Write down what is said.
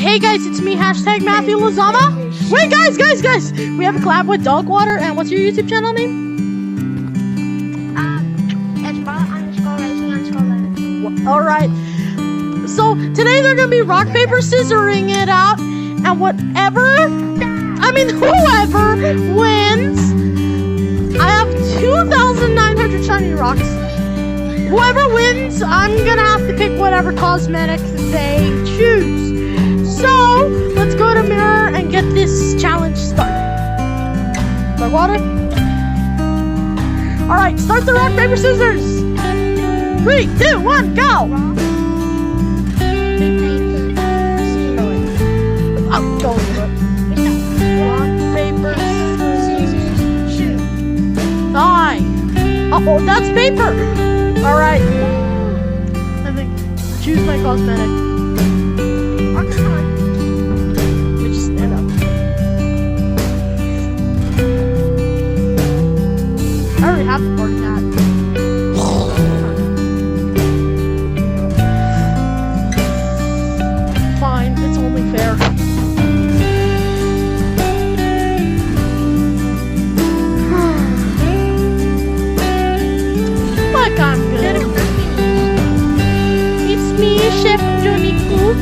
Hey guys, it's me, hashtag Matthew Lozama. Wait, guys! We have a collab with Dog Water, and what's your YouTube channel name? It's _racing_11. Alright. So, today they're gonna be rock, paper, scissoring it out, and whoever wins, I have 2,900 shiny rocks. Whoever wins, I'm gonna have to pick whatever cosmetic they choose. So, let's go to Mirror and get this challenge started. Dog Water? Alright, start the rock, paper, scissors! 3, 2, 1, go! I'm going with it. Rock, paper, scissors, shoot. 9. Oh, that's paper! Alright. I think, choose my cosmetic. We just stand up. I already have the party hat. Fine, it's only fair. Like I'm good. It's me, Chef Johnny Cook.